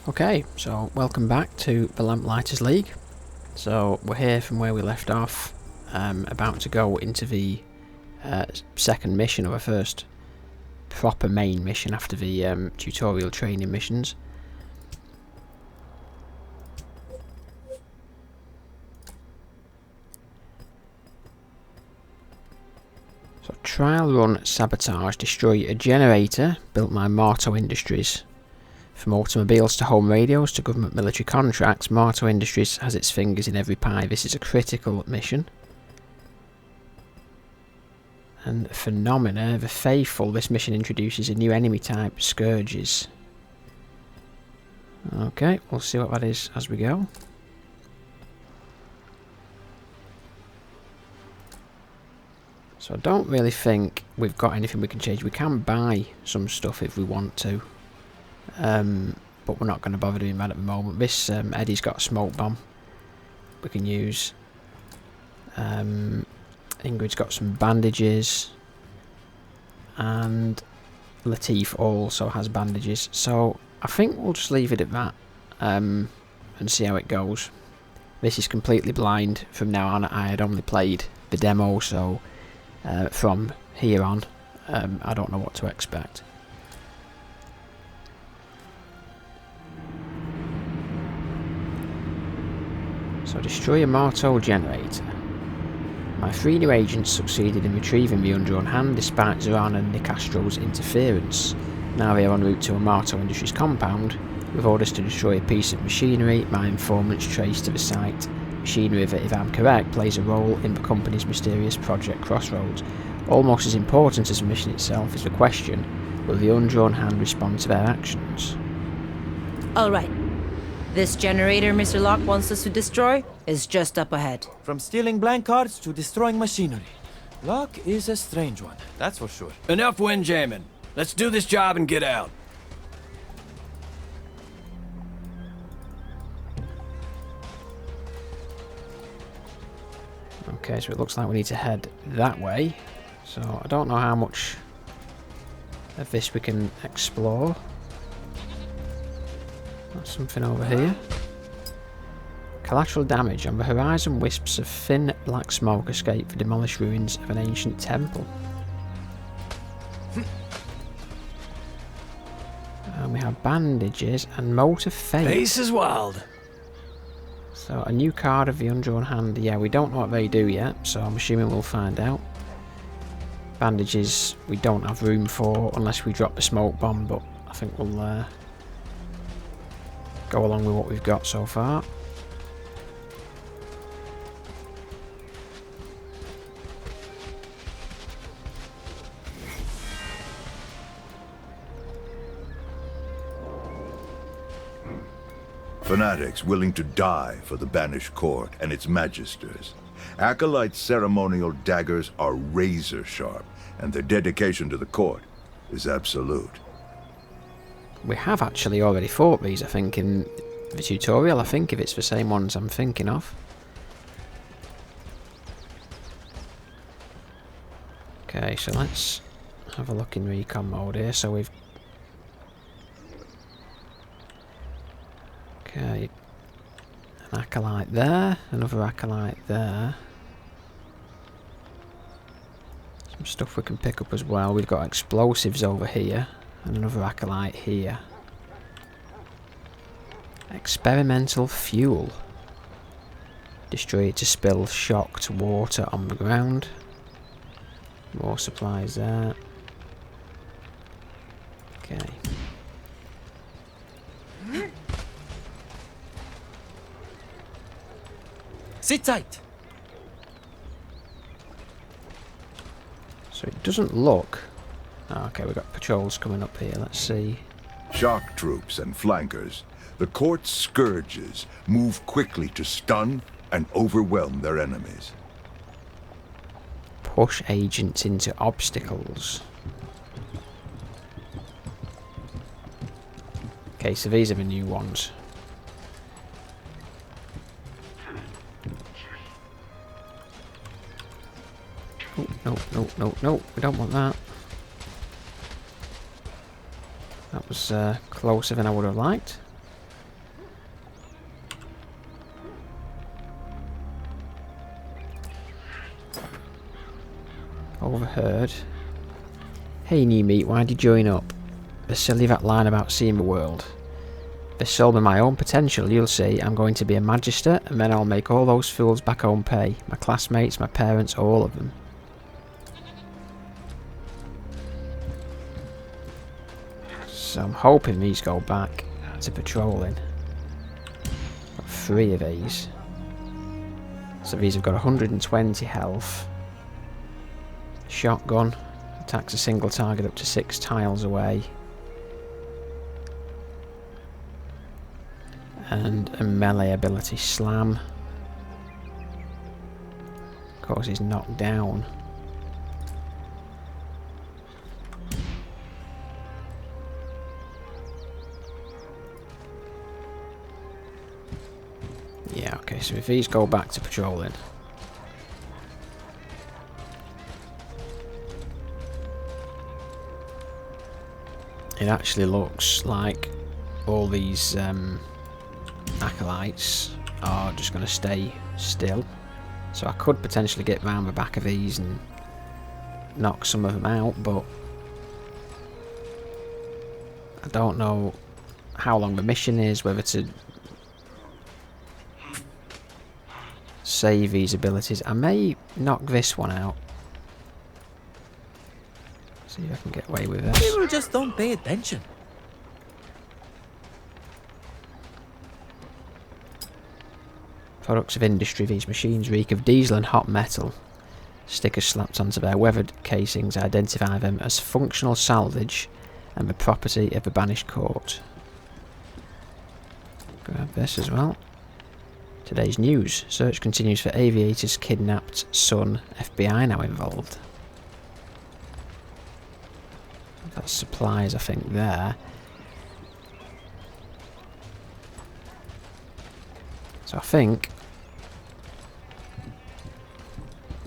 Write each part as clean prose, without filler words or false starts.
Okay, so welcome back to the Lamplighters League. So we're here from where we left off, about to go into the second mission, or our first proper main mission after the tutorial training missions. So trial run sabotage, destroy a generator built by Marto Industries. From automobiles to home radios to government military contracts, Marto Industries has its fingers in every pie. This is a critical mission. And Phenomena, the Faithful, this mission introduces a new enemy type, Scourges. Okay, we'll see what that is as we go. So I don't really think we've got anything we can change. We can buy some stuff if we want to. But we're not going to bother doing that at the moment. This Eddie's got a smoke bomb we can use. Ingrid's got some bandages, and Latif also has bandages. So I think we'll just leave it at that and see how it goes. This is completely blind from now on. I had only played the demo, so from here on I don't know what to expect. So destroy a Marto generator. My 3 new agents succeeded in retrieving the undrawn hand despite Zoran and Nicastro's interference. Now they are en route to a Marto Industries compound with orders to destroy a piece of machinery my informants traced to the site. Machinery that, if I'm correct, plays a role in the company's mysterious Project Crossroads. Almost as important as the mission itself is the question, will the undrawn hand respond to their actions? Alright. This generator Mr. Locke wants us to destroy is just up ahead. From stealing blank cards to destroying machinery. Locke is a strange one, that's for sure. Enough windjamming. Let's do this job and get out. Okay, so it looks like we need to head that way. So I don't know how much of this we can explore. That's something over here. Collateral damage. On the horizon, wisps of thin black smoke escape the demolished ruins of an ancient temple. And we have bandages and motor fate. Pace is wild. So a new card of the undrawn hand. Yeah, we don't know what they do yet, so I'm assuming we'll find out. Bandages we don't have room for unless we drop the smoke bomb, but I think we'll go along with what we've got so far. Fanatics willing to die for the Banished Court and its magisters. Acolytes' ceremonial daggers are razor sharp, and their dedication to the court is absolute. We have actually already fought these, I think, in the tutorial. I think if it's the same ones I'm thinking of. Okay, so let's have a look in recon mode here. So we've... Okay, an acolyte there, another acolyte there. Some stuff we can pick up as well. We've got explosives over here. And another acolyte here. Experimental fuel. Destroy it to spill shocked water on the ground. More supplies there. Okay. Sit tight! So it doesn't look... Oh, okay, we've got patrols coming up here. Let's see. Shock troops and flankers. The court's scourges move quickly to stun and overwhelm their enemies. Push agents into obstacles. Okay, so these are the new ones. Oh, no, no, no, no. We don't want that. That was closer than I would have liked. Overheard. Hey, new meat, why'd you join up? The silly that line about seeing the world. This sold me my own potential, you'll see. I'm going to be a magister, and then I'll make all those fools back home pay. My classmates, my parents, all of them. So I'm hoping these go back to patrolling. Got 3 of these. So these have got 120 health. Shotgun. Attacks a single target up to 6 tiles away. And a melee ability, Slam. Causes knockdown. Yeah, okay, so if these go back to patrolling. It actually looks like all these acolytes are just going to stay still. So I could potentially get round the back of these and knock some of them out, but I don't know how long the mission is, whether to save these abilities. I may knock this one out. See if I can get away with this. People just don't pay attention. Products of industry. These machines reek of diesel and hot metal. Stickers slapped onto their weathered casings identify them as functional salvage and the property of the Banished Court. Grab this as well. Today's news. Search continues for aviator's kidnapped son. FBI now involved. That's supplies, I think, there. So I think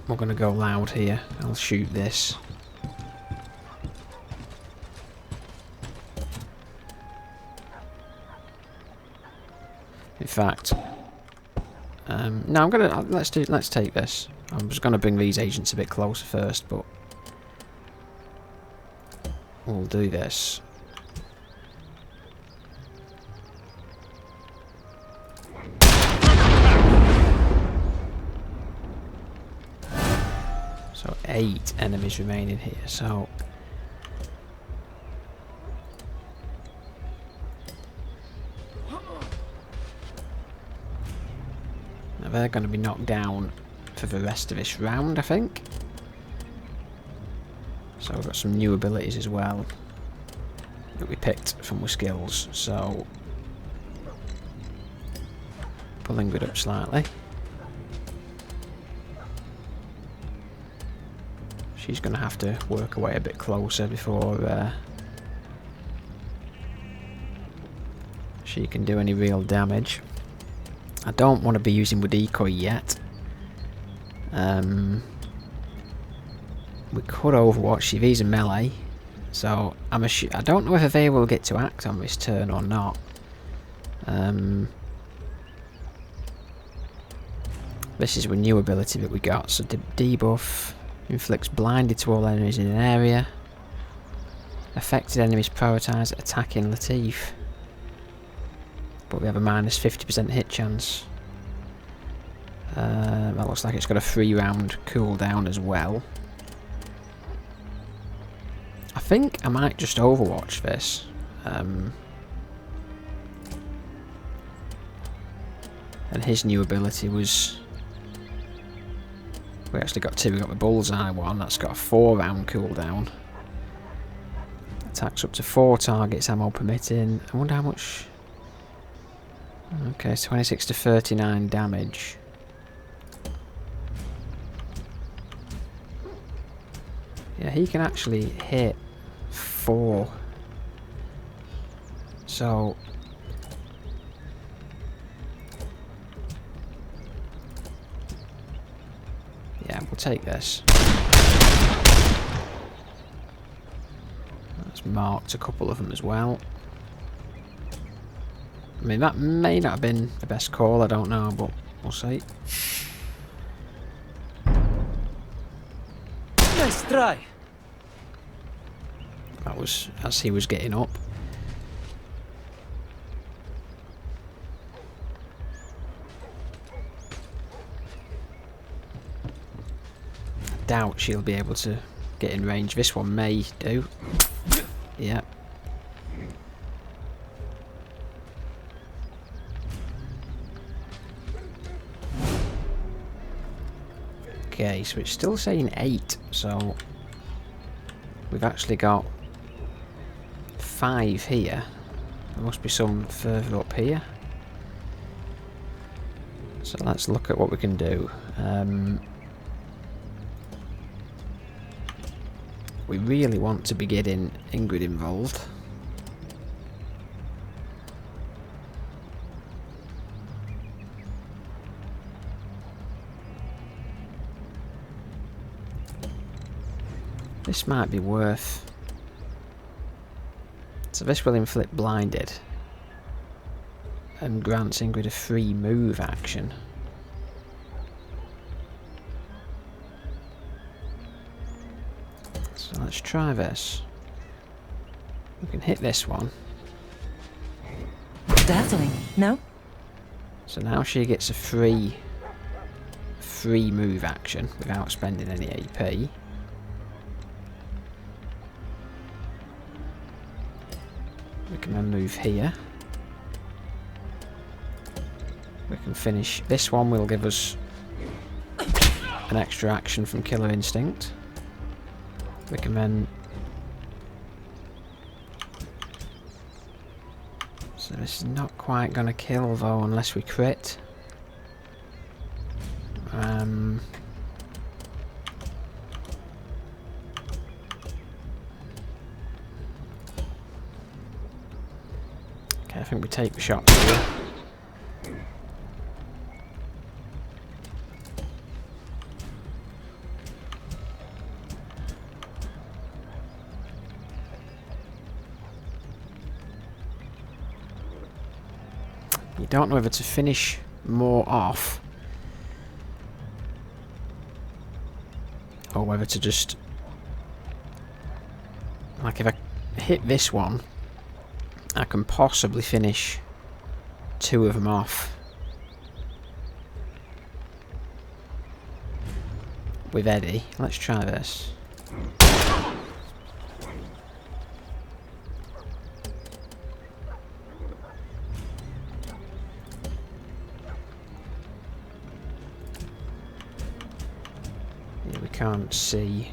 we're going to go loud here. I'll shoot this. In fact, no, I'm gonna let's take this. I'm just gonna bring these agents a bit closer first, but we'll do this. So 8 enemies remaining here. So now they're going to be knocked down for the rest of this round, I think. So we've got some new abilities as well that we picked from the skills. So pulling it up slightly. She's going to have to work her way a bit closer before she can do any real damage. I don't want to be using the decoy yet. We could overwatch. These are melee, so I don't know whether they will get to act on this turn or not. This is a new ability that we got. So debuff inflicts blinded to all enemies in an area. Affected enemies prioritise attacking Latif. But we have a minus 50% hit chance. That looks like it's got a 3-round cooldown as well. I think I might just overwatch this. And his new ability was... We actually got 2. We got the bullseye one. That's got a 4-round cooldown. Attacks up to 4 targets, ammo permitting. I wonder how much... Okay, 26 to 39 damage. Yeah, he can actually hit 4. So... yeah, we'll take this. That's marked a couple of them as well. I mean, that may not have been the best call, I don't know, but we'll see. Nice try. That was as he was getting up. I doubt she'll be able to get in range. This one may do. Yeah. Okay, so it's still saying 8, so we've actually got 5 here. There must be some further up here. So let's look at what we can do. We really want to be getting Ingrid involved. This might be worth... So this will inflict blinded and grants Ingrid a free move action. So let's try this. We can hit this one. Dazzling, no? So now she gets a free move action without spending any AP. We can then move here. We can finish. This one will give us an extra action from Killer Instinct. We can then... So this is not quite going to kill though unless we crit. Okay, I think we take the shot here. You don't know whether to finish more off or whether to just, like, if I hit this one I can possibly finish 2 of them off with Eddie. Let's try this. Yeah, we can't see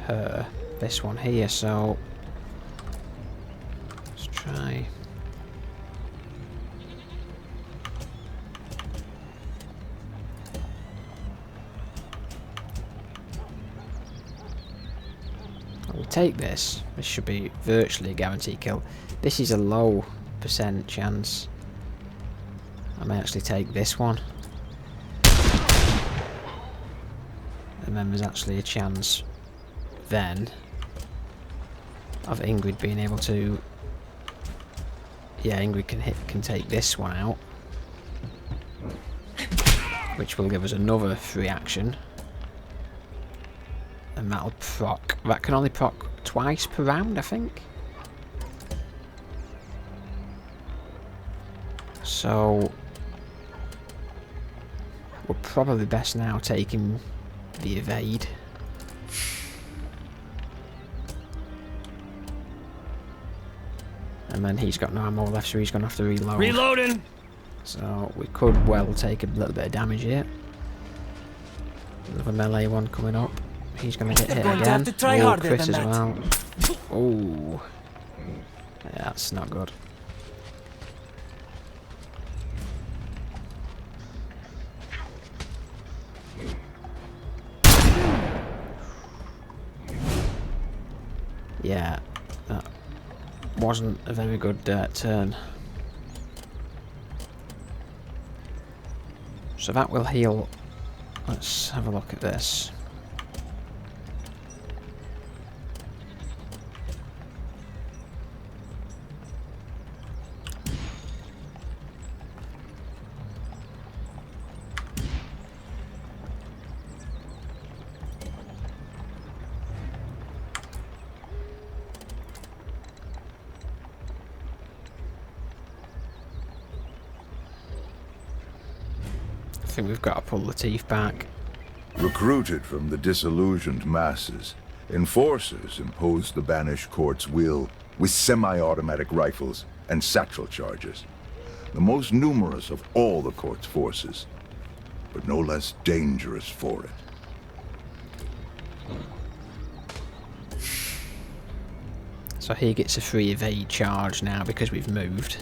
her, this one here, so let's try. We'll take this. This should be virtually a guaranteed kill. This is a low % chance. I may actually take this one. And then there's actually a chance then of Ingrid being able to... Yeah, Ingrid can take this one out, which will give us another free action. And that'll proc. That can only proc twice per round, I think. So we're probably best now taking the evade. And then he's got no ammo left, so he's going to have to reload. Reloading! So we could well take a little bit of damage here. Another melee one coming up. He's going to get hit Going to again. have to try Oh, harder Chris than as that. well. Oh, yeah, that's not good. Yeah, that wasn't a very good turn. So that will heal let's have a look at this. I think we've got to pull the teeth back. Recruited from the disillusioned masses, enforcers imposed the Banished Court's will with semi-automatic rifles and satchel charges. The most numerous of all the court's forces, but no less dangerous for it. So he gets a free evade charge now because we've moved.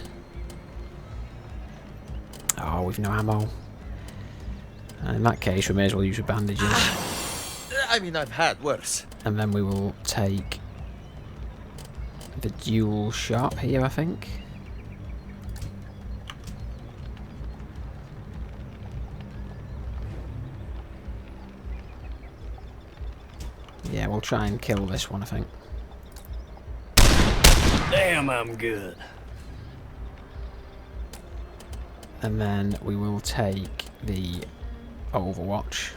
Oh, we've no ammo. In that case, we may as well use the bandages. I mean, I've had worse. And then we will take the dual shot here, I think. Yeah, we'll try and kill this one, I think. Damn, I'm good. And then we will take the Overwatch.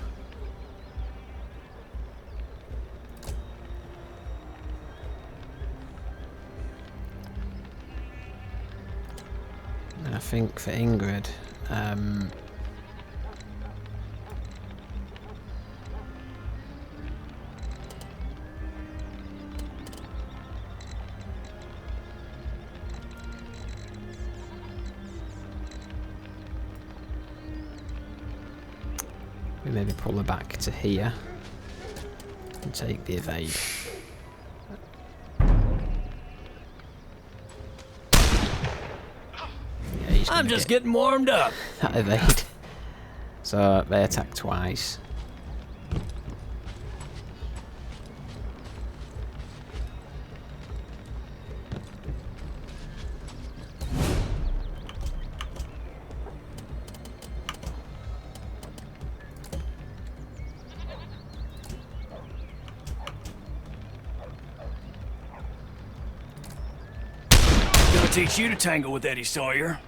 And I think for Ingrid, we maybe pull her back to here and take the evade. Yeah, he's I'm gonna just get getting warmed up. that evade. So they attack twice. Gonna teach you to tangle with Eddie Sawyer.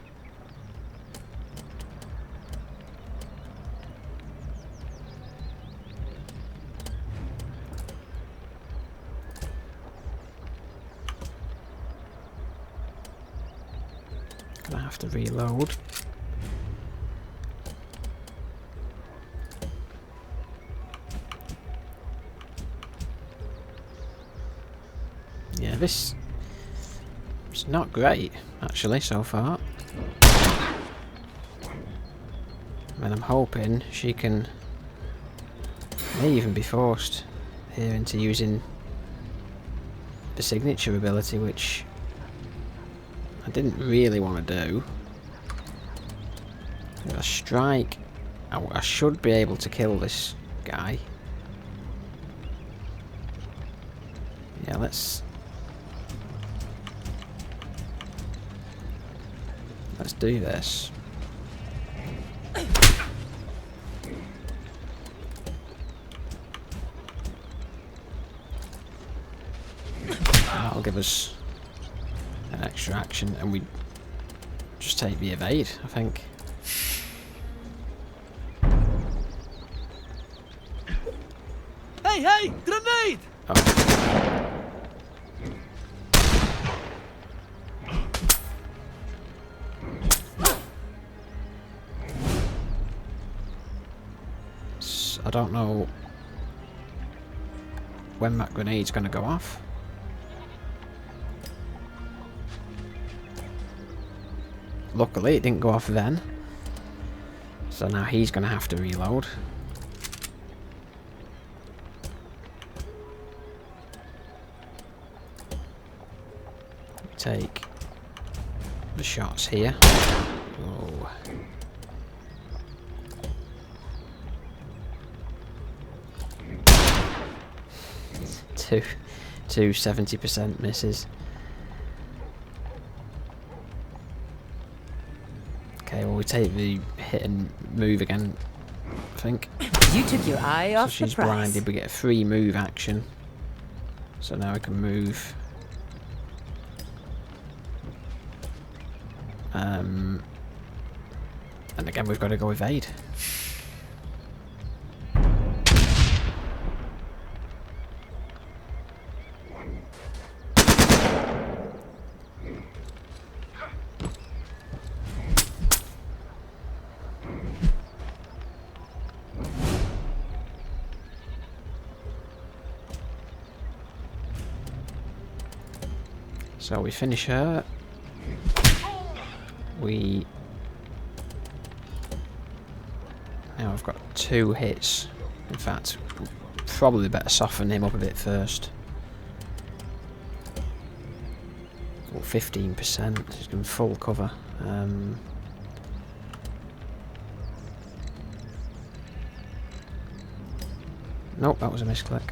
Gonna have to reload. Yeah, this is not great actually so far. And I'm hoping she may even be forced here into using the signature ability, which I didn't really want to do. With a strike, I should be able to kill this guy. Yeah, let's do this. That'll give us an extra action, and we just take the evade, I think. Hey, hey! Grenade! Oh. I don't know when that grenade's going to go off. Luckily it didn't go off then. So now he's going to have to reload. Take the shots here. Oh. Two 70% misses. Okay, well we take the hit and move again think. You took your eye So off the she's prize. blinded. We get a free move action. So now we can move. And again, we've got to go evade. So we finish her. Now I've got 2 hits. In fact, probably better soften him up a bit first. Oh, 15%. He's going full cover. Nope, that was a misclick.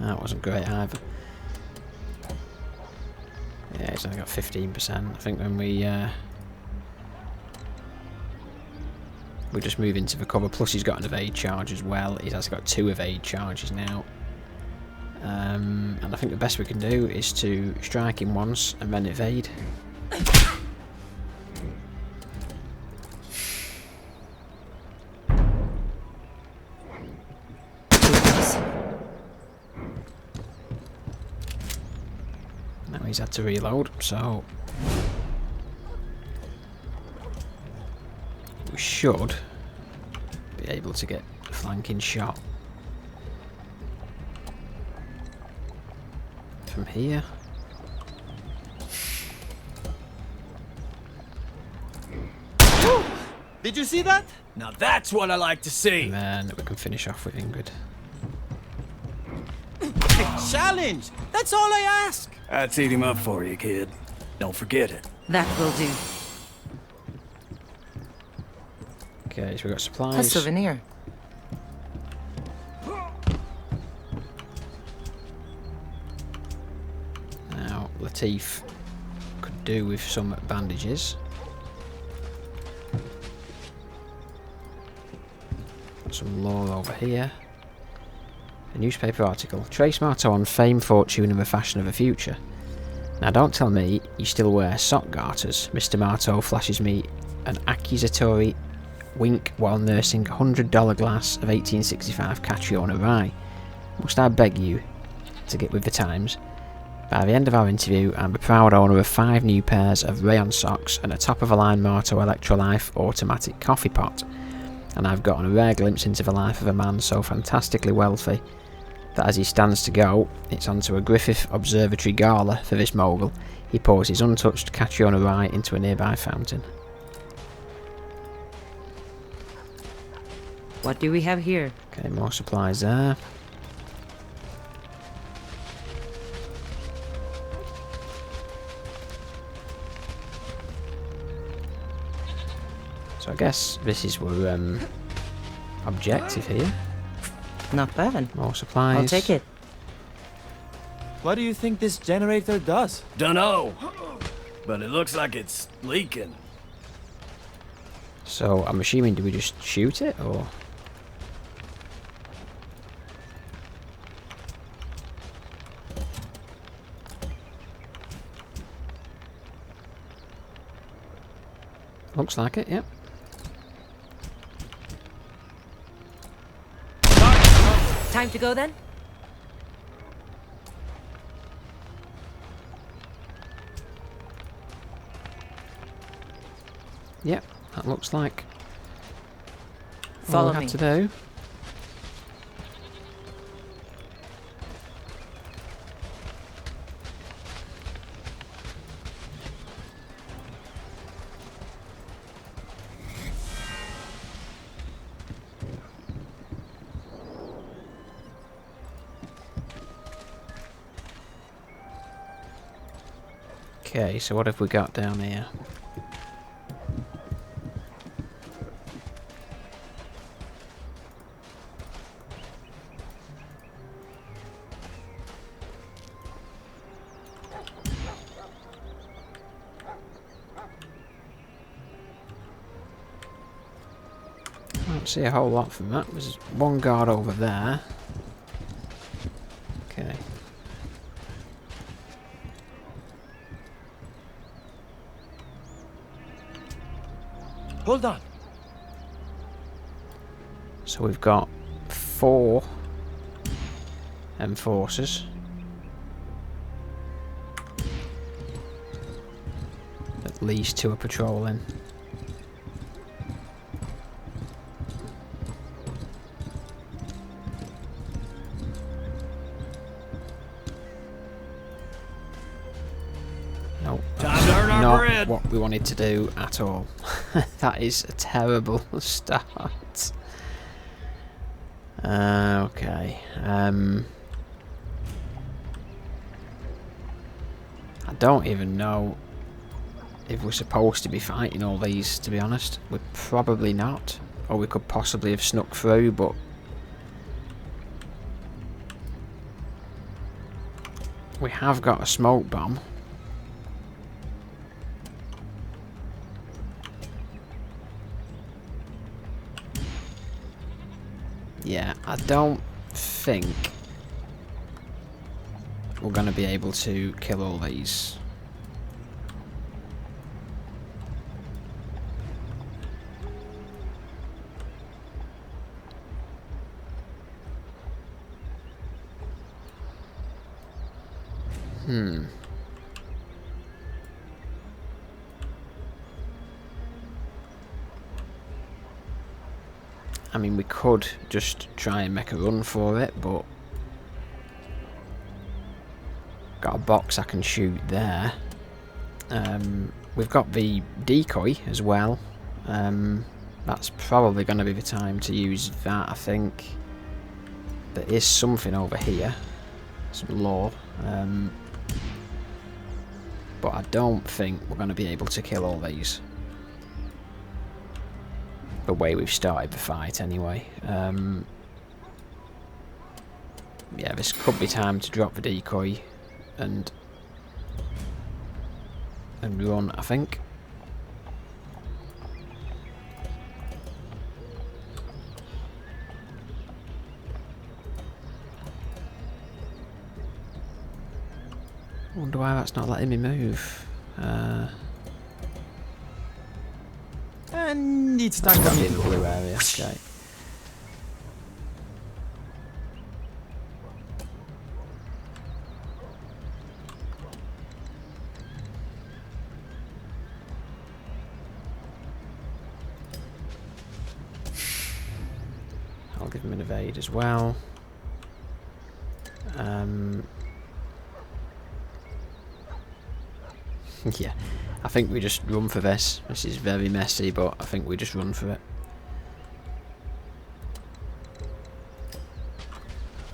That wasn't great either. Yeah, he's only got 15%. I think when we just move into the cover, plus he's got an evade charge as well. He's actually got 2 evade charges now. And I think the best we can do is to strike him once and then evade. Now he's had to reload, so we should be able to get a flanking shot from here. Did you see that? Now that's what I like to see. And then we can finish off with Ingrid. Challenge! That's all I ask! I'd eat him up for you, kid. Don't forget it. That will do. Okay, so we've got A supplies. souvenir. Now, Latif could do with some bandages. Got some lore over here. A newspaper article. Trace Marteau on fame, fortune and the fashion of the future. Now don't tell me you still wear sock garters. Mr. Marteau flashes me an accusatory wink while nursing a $100 glass of 1865 Catriona rye. Must I beg you to get with the times? By the end of our interview, I'm the proud owner of 5 new pairs of rayon socks and a top-of-the-line Marteau Electrolife automatic coffee pot. And I've gotten a rare glimpse into the life of a man so fantastically wealthy that as he stands to go, it's onto a Griffith Observatory gala for this mogul. He pours his untouched Catriona rye into a nearby fountain. What do we have here? Okay, more supplies there. So I guess this is our objective here. Not bad. More supplies. I'll take it. What do you think this generator does? Dunno. But it looks like it's leaking. So I'm assuming, do we just shoot it or? Looks like it, yep. Time to go then? Yep, that looks like Follow all we me. have to do. Okay, so what have we got down here? I don't see a whole lot from that. There's one guard over there. Okay. Hold on. So we've got 4 enforcers. At least 2 are patrolling. Nope. Time to earn our Not bread. what we wanted to do at all. That is a terrible start. Okay. I don't even know if we're supposed to be fighting all these, to be honest. We're probably not. Or we could possibly have snuck through, but... we have got a smoke bomb. Yeah, I don't think we're going to be able to kill all these. I mean, we could just try and make a run for it, but... got a box I can shoot there. We've got the decoy as well. That's probably going to be the time to use that, I think. There is something over here. Some lore. But I don't think we're going to be able to kill all these. The way we've started the fight, anyway. Yeah, this could be time to drop the decoy and run, I think. Wonder why that's not letting me move. And it's not Got coming in the to blue area. Okay. I'll give him an evade as well. Yeah, I think we just run for this. This is very messy, but I think we just run for it.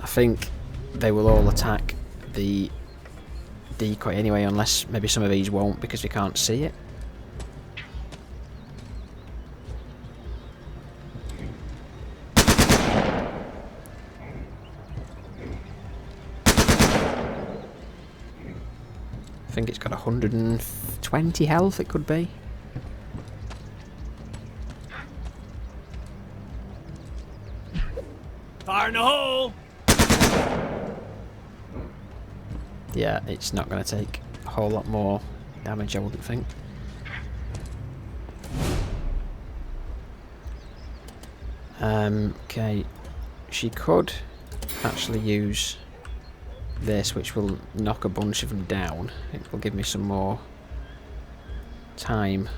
I think they will all attack the decoy anyway, unless maybe some of these won't because we can't see it. I think it's got 120 health, it could be. Fire in the hole! Yeah, it's not going to take a whole lot more damage, I wouldn't think. Okay, she could actually use this, which will knock a bunch of them down. It will give me some more time,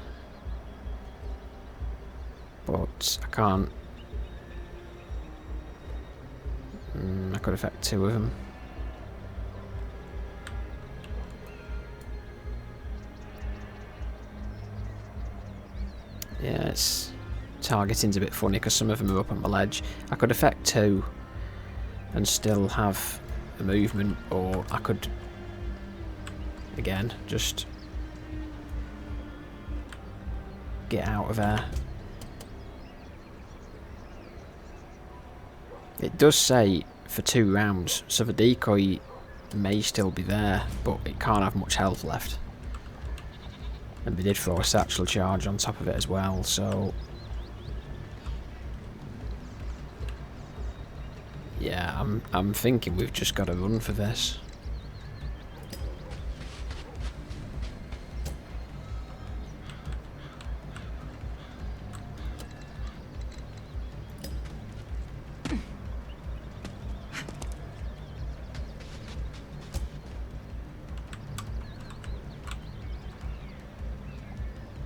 but I can't. I could affect 2 of them. Yeah, it's targeting's a bit funny because some of them are up on the ledge. I could affect 2 and still have a movement, or I could again just get out of there. It does say for 2 rounds, so the decoy may still be there, but it can't have much health left. And we did throw a satchel charge on top of it as well, so... yeah, I'm thinking we've just got to run for this.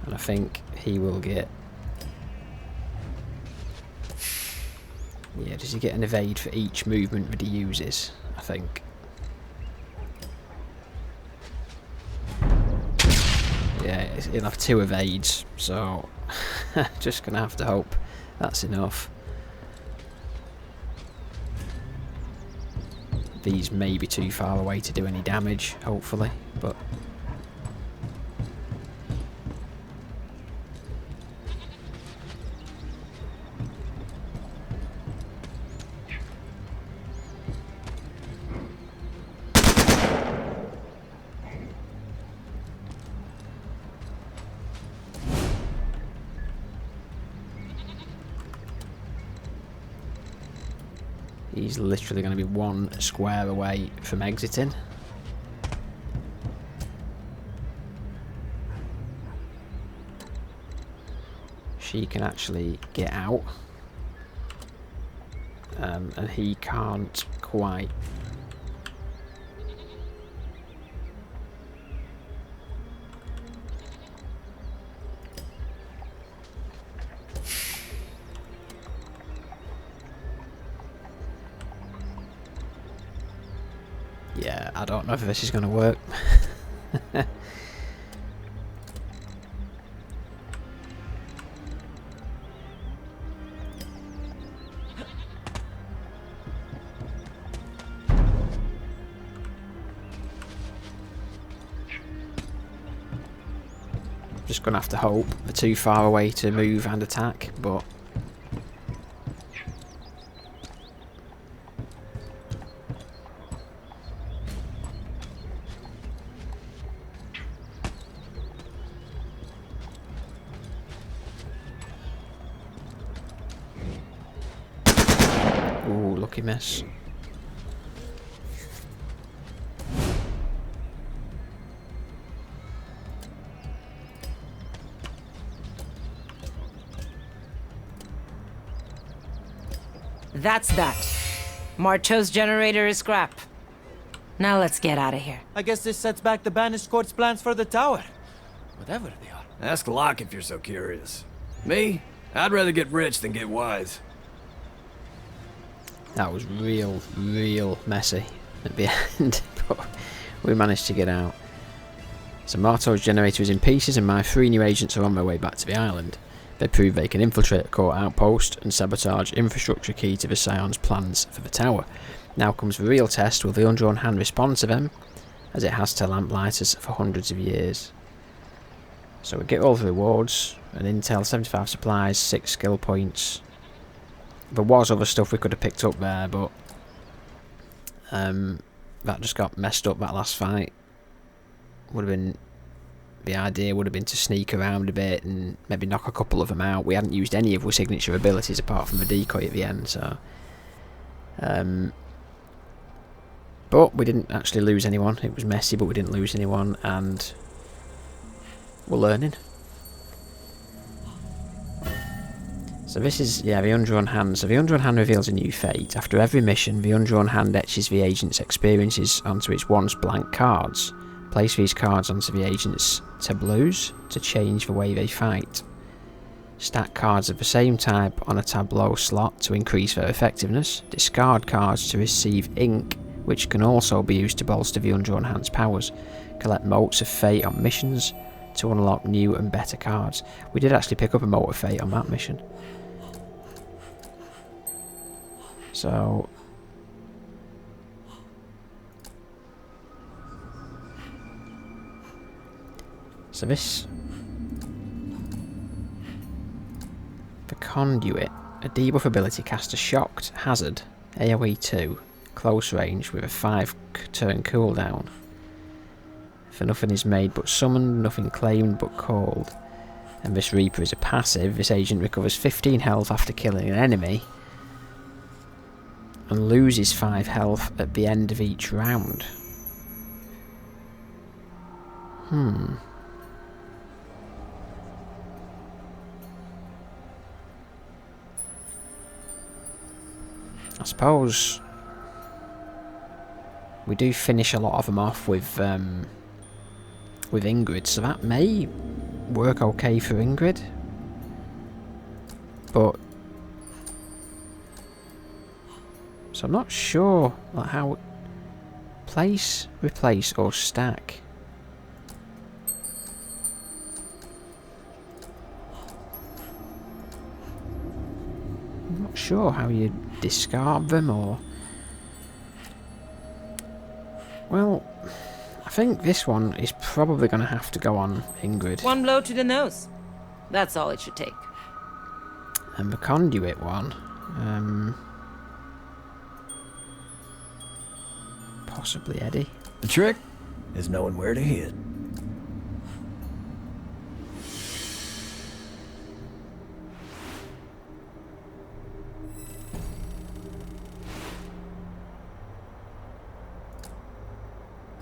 And I think he will get... yeah, does he get an evade for each movement that he uses? I think. Yeah, he'll have 2 evades, so just gonna have to hope that's enough. These may be too far away to do any damage, hopefully, but... he's literally going to be 1 square away from exiting. She can actually get out. And he can't quite. Yeah, I don't know if this is going to work. Just going to have to hope they're too far away to move and attack, but... ooh, lucky miss. That's that. Marcho's generator is scrap. Now let's get out of here. I guess this sets back the Banished Court's plans for the tower. Whatever they are. Ask Locke if you're so curious. Me? I'd rather get rich than get wise. That was real messy at the end, but we managed to get out. So Marto's generator is in pieces and my 3 new agents are on their way back to the island. They prove they can infiltrate a court outpost and sabotage infrastructure key to the Scion's plans for the tower. Now comes the real test. Will the Undrawn Hand respond to them, as it has to Lamplighters for hundreds of years? So we get all the rewards, an intel, 75 supplies, 6 skill points. There was other stuff we could have picked up there, but that just got messed up that last fight. Would have been... the idea would have been to sneak around a bit and maybe knock a couple of them out. We hadn't used any of our signature abilities apart from the decoy at the end, so... but we didn't actually lose anyone. It was messy, but we didn't lose anyone, and we're learning. So this is, yeah, the Undrawn Hand. So the Undrawn Hand reveals a new fate. After every mission, the Undrawn Hand etches the agent's experiences onto its once blank cards. Place these cards onto the agent's tableaus to change the way they fight. Stack cards of the same type on a tableau slot to increase their effectiveness. Discard cards to receive ink, which can also be used to bolster the Undrawn Hand's powers. Collect motes of fate on missions to unlock new and better cards. We did actually pick up a mote of fate on that mission. So... so this Conduit. A debuff ability casts a shocked hazard, AoE 2, close range with a 5-turn cooldown. For nothing is made but summoned, nothing claimed but called. And this Reaper is a passive. This agent recovers 15 health after killing an enemy and loses 5 health at the end of each round. I suppose we do finish a lot of them off with Ingrid, so that may work okay for Ingrid. But so I'm not sure like how place, replace, or stack. I'm not sure how you discard them or. Well, I think this one is probably going to have to go on Ingrid. One blow to the nose. That's all it should take. And the Conduit one, possibly Eddie. The trick is knowing where to hit.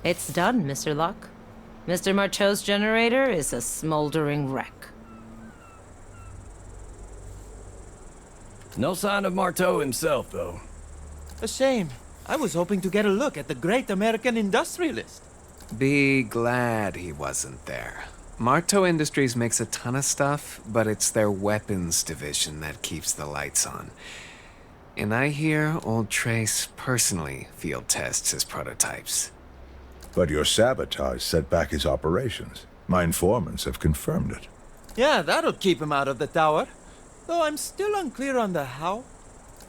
It's done, Mr. Locke. Mr. Marteau's generator is a smoldering wreck. No sign of Marteau himself, though. A shame. I was hoping to get a look at the great American industrialist. Be glad he wasn't there. Marteau Industries makes a ton of stuff, but it's their weapons division that keeps the lights on. And I hear old Trace personally field tests his prototypes. But your sabotage set back his operations. My informants have confirmed it. Yeah, that'll keep him out of the tower. Though I'm still unclear on the how.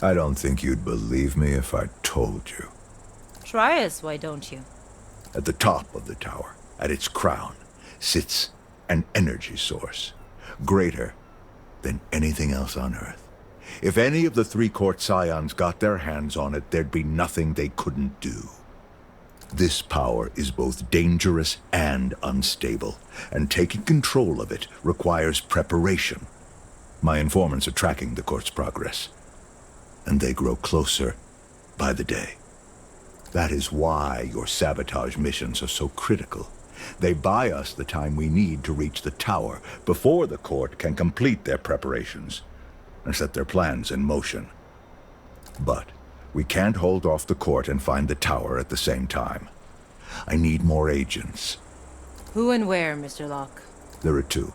I don't think you'd believe me if I told you. Try us, why don't you? At the top of the tower, at its crown, sits an energy source, greater than anything else on Earth. If any of the 3 court scions got their hands on it, there'd be nothing they couldn't do. This power is both dangerous and unstable, and taking control of it requires preparation. My informants are tracking the court's progress, and they grow closer by the day. That is why your sabotage missions are so critical. They buy us the time we need to reach the tower before the court can complete their preparations and set their plans in motion. But we can't hold off the court and find the tower at the same time. I need more agents. Who and where, Mr. Locke? There are 2,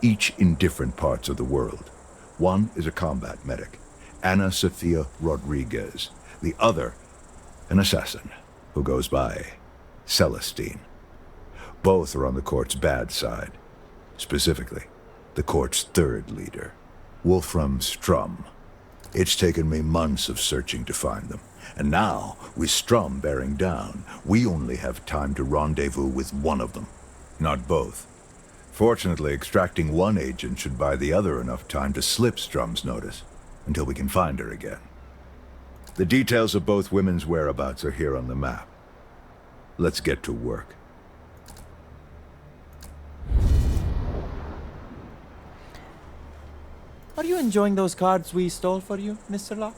each in different parts of the world. One is a combat medic, Ana Sofia Rodriguez. The other, an assassin, who goes by Celestine. Both are on the court's bad side. Specifically, the court's 3rd leader, Wolfram Strum. It's taken me months of searching to find them. And now, with Strum bearing down, we only have time to rendezvous with one of them, not both. Fortunately, extracting one agent should buy the other enough time to slip Strum's notice, until we can find her again. The details of both women's whereabouts are here on the map. Let's get to work. Are you enjoying those cards we stole for you, Mr. Locke?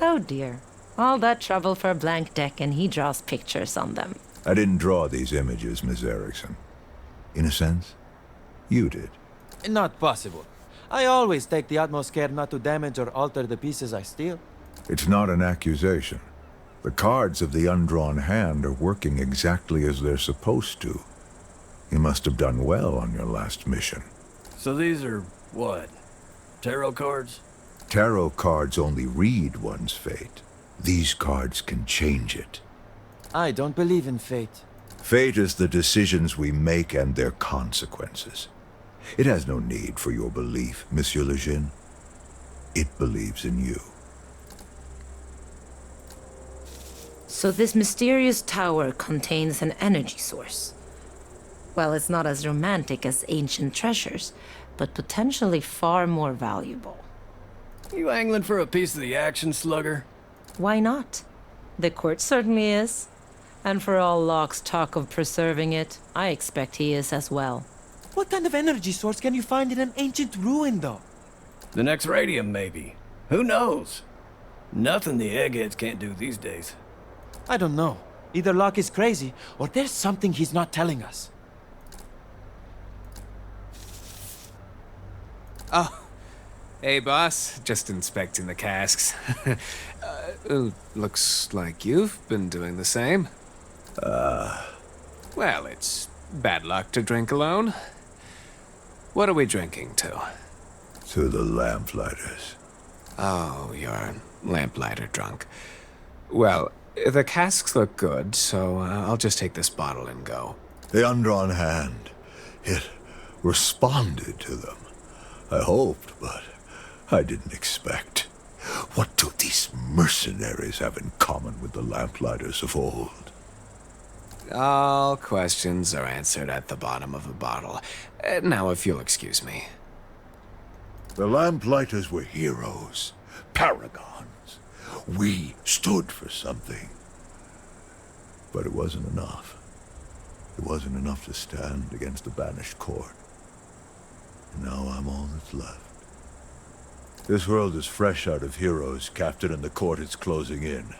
Oh dear. All that trouble for a blank deck and he draws pictures on them. I didn't draw these images, Miss Erickson. In a sense, you did. Not possible. I always take the utmost care not to damage or alter the pieces I steal. It's not an accusation. The cards of the undrawn hand are working exactly as they're supposed to. You must have done well on your last mission. So these are, what? Tarot cards? Tarot cards only read one's fate. These cards can change it. I don't believe in fate. Fate is the decisions we make and their consequences. It has no need for your belief, Monsieur Lejeune. It believes in you. So this mysterious tower contains an energy source. Well, it's not as romantic as ancient treasures, but potentially far more valuable. You angling for a piece of the action, slugger? Why not? The court certainly is. And for all Locke's talk of preserving it, I expect he is as well. What kind of energy source can you find in an ancient ruin, though? The next radium, maybe. Who knows? Nothing the eggheads can't do these days. I don't know. Either Locke is crazy, or there's something he's not telling us. Oh, hey boss, just inspecting the casks. Looks like you've been doing the same. Well, it's bad luck to drink alone. What are we drinking to? To the Lamplighters. Oh, you're lamplighter drunk. Well, the casks look good, so I'll just take this bottle and go. The undrawn hand. It responded to them. I hoped, but I didn't expect. What do these mercenaries have in common with the Lamplighters of old? All questions are answered at the bottom of a bottle. Now, if you'll excuse me. The Lamplighters were heroes, paragons. We stood for something. But it wasn't enough. It wasn't enough to stand against the Banished Court. And now I'm all that's left. This world is fresh out of heroes, Captain, and the court is closing in.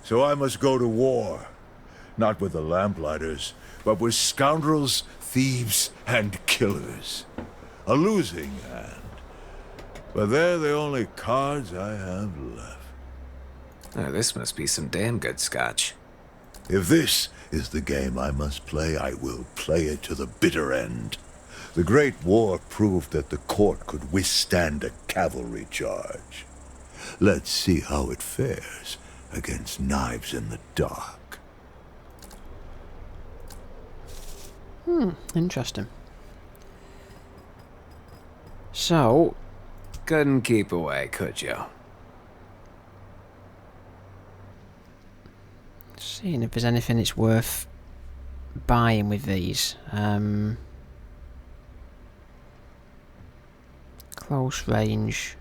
So I must go to war. Not with the Lamplighters, but with scoundrels, thieves, and killers. A losing hand. But they're the only cards I have left. Oh, this must be some damn good scotch. If this is the game I must play, I will play it to the bitter end. The Great War proved that the court could withstand a cavalry charge. Let's see how it fares against knives in the dark. Interesting. So, Couldn't keep away, could you? seeing if there's anything that's worth buying with these. Close range.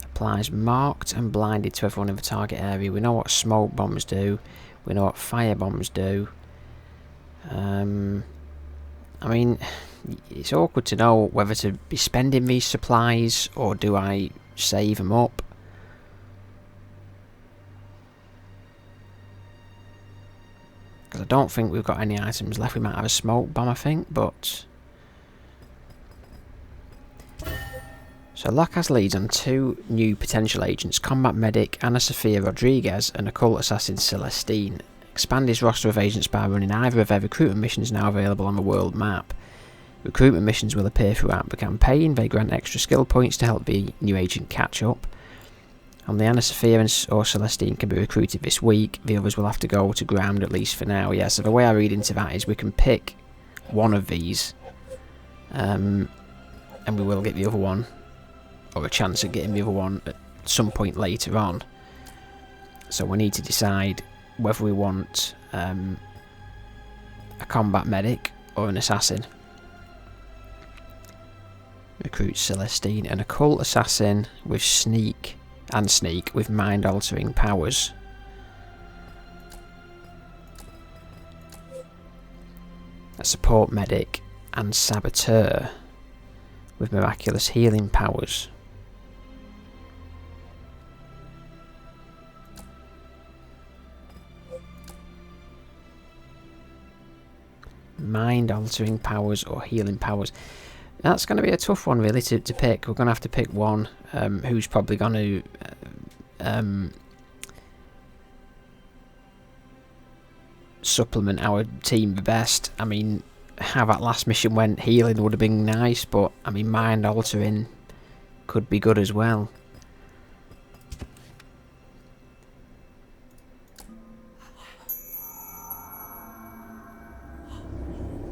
Applies marked and blinded to everyone in the target area. We know what smoke bombs do. We know what fire bombs do. I mean, it's awkward to know whether to be spending these supplies or do I save them up. Because I don't think we've got any items left. We might have a smoke bomb, I think, but... So Locke has leads on 2 new potential agents, Combat Medic Ana Sofia Rodriguez and Occult Assassin Celestine. Expand his roster of agents by running either of their recruitment missions now available on the world map. Recruitment missions will appear throughout the campaign. They grant extra skill points to help the new agent catch up. Only Ana Sofia or Celestine can be recruited this week. The others will have to go to ground, at least for now. Yeah, so the way I read into that is we can pick one of these, and we will get the other one, or a chance at getting the other one at some point later on. So we need to decide whether we want a combat medic or an assassin. Recruit Celestine, an occult assassin with sneak with mind altering powers. A support medic and saboteur with miraculous healing powers. Mind altering powers or healing powers. That's going to be a tough one really to pick. We're going to have to pick one who's probably going to supplement our team the best. I mean, how that last mission went, healing would have been nice, but I mean, mind altering could be good as well.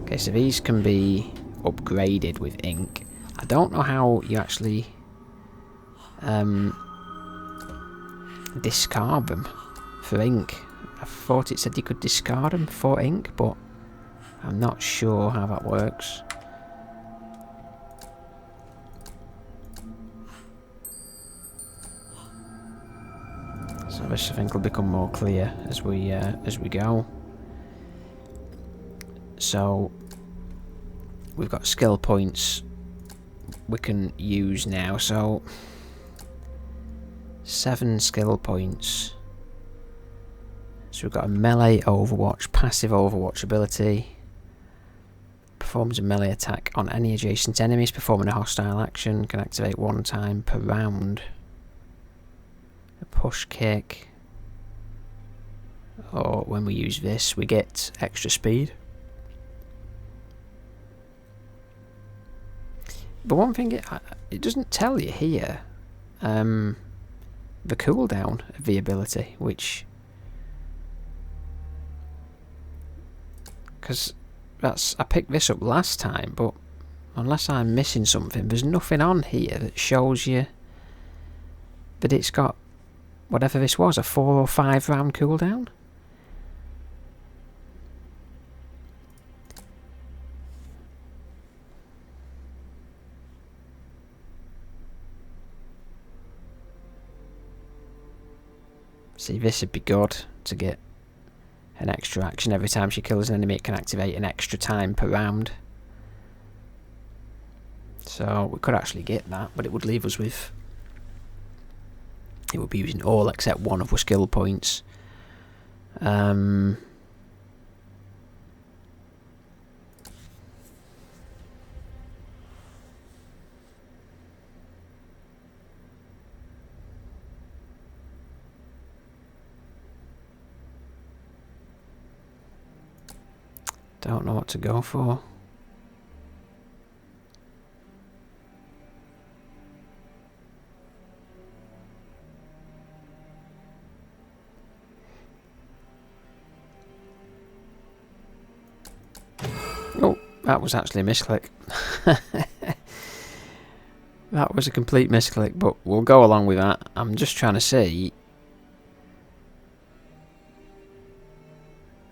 Okay, so these can be upgraded with ink. I don't know how you actually discard them for ink. I thought it said you could discard them for ink, but I'm not sure how that works. So this I think will become more clear as we go. So we've got skill points we can use now. So 7 skill points. So we've got a melee overwatch, passive overwatch ability. Performs a melee attack on any adjacent enemies performing a hostile action. Can activate 1 time per round. A push kick. Or when we use this, we get extra speed. But one thing, it doesn't tell you here the cooldown of the ability, which... Because I picked this up last time, but unless I'm missing something, there's nothing on here that shows you that it's got whatever this was, a 4 or 5 round cooldown. See, this would be good to get an extra action. Every time she kills an enemy, it can activate an extra time per round. So we could actually get that, but it would leave us with... It would be using all except one of our skill points. Don't know what to go for. Oh, that was actually a misclick. That was a complete misclick, but we'll go along with that. I'm just trying to see.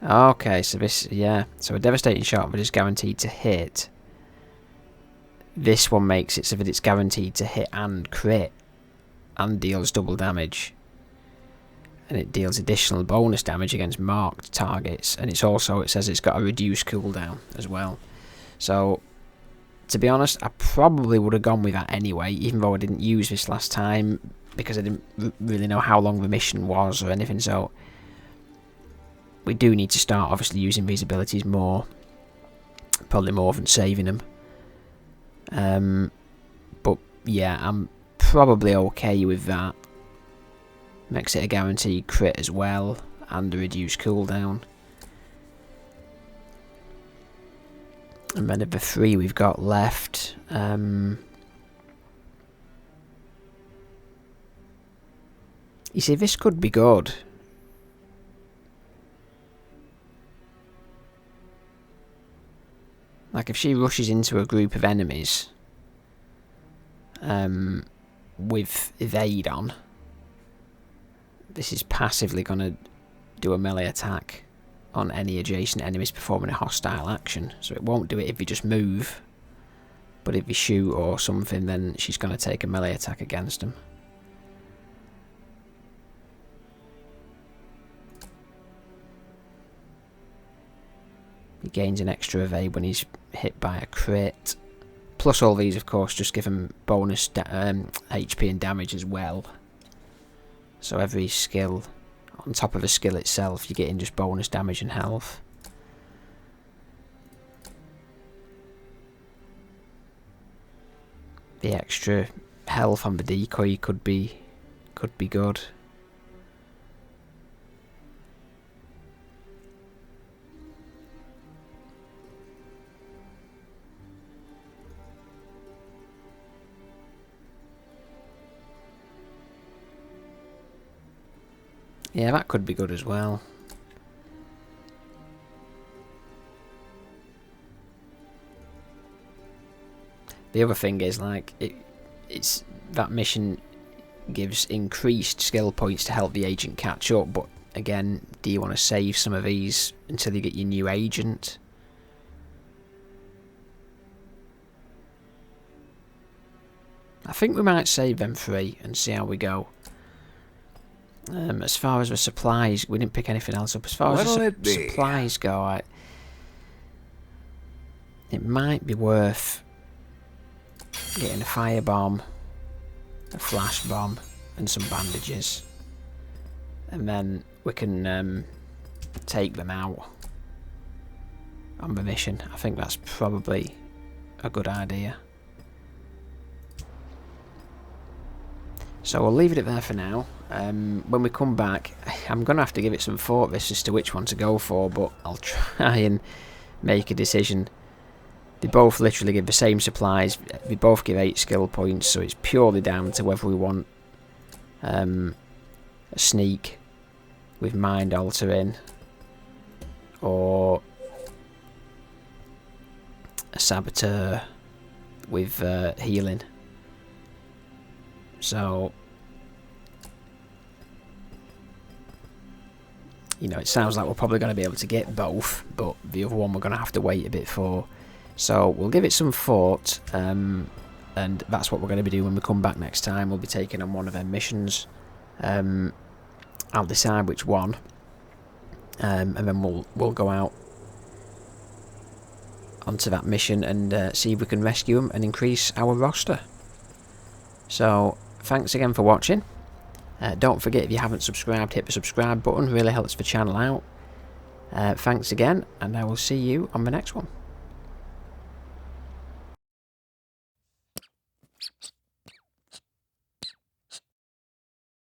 Okay, so this, yeah, so a devastating shot but is guaranteed to hit. This one makes it so that it's guaranteed to hit and crit and deals double damage. And it deals additional bonus damage against marked targets, and it's also, it says it's got a reduced cooldown as well. So, to be honest, I probably would have gone with that anyway, even though I didn't use this last time, because I didn't really know how long the mission was or anything, so... We do need to start, obviously, using these abilities more. Probably more than saving them. But, yeah, I'm probably okay with that. Makes it a guaranteed crit as well, and a reduced cooldown. And then of the 3 we've got left, you see, this could be good. Like, if she rushes into a group of enemies with evade on, this is passively going to do a melee attack on any adjacent enemies performing a hostile action. So it won't do it if you just move, but if you shoot or something, then she's going to take a melee attack against them. He gains an extra evade when he's hit by a crit. Plus all these, of course, just give him bonus HP and damage as well. So every skill, on top of the skill itself, you're getting just bonus damage and health. The extra health on the decoy could be good. Yeah, that could be good as well. The other thing is, like, it's that mission gives increased skill points to help the agent catch up, but again, do you want to save some of these until you get your new agent? I think we might save them 3 and see how we go. As far as the supplies, we didn't pick anything else up. As far as What'll the it be? supplies go, it might be worth getting a firebomb, a flash bomb, and some bandages, and then we can take them out on the mission. I think that's probably a good idea. So we'll leave it there for now. When we come back, I'm going to have to give it some thought this as to which one to go for, but I'll try and make a decision. They both literally give the same supplies, they both give 8 skill points, so it's purely down to whether we want a sneak with mind altering or a saboteur with healing. So, you know, it sounds like we're probably going to be able to get both, but the other one we're going to have to wait a bit for. So we'll give it some thought, and that's what we're going to be doing when we come back next time. We'll be taking on one of their missions. I'll decide which one, and then we'll go out onto that mission and see if we can rescue them and increase our roster. So thanks again for watching. Don't forget, if you haven't subscribed, hit the subscribe button. Really helps the channel out. Thanks again, and I will see you on the next one.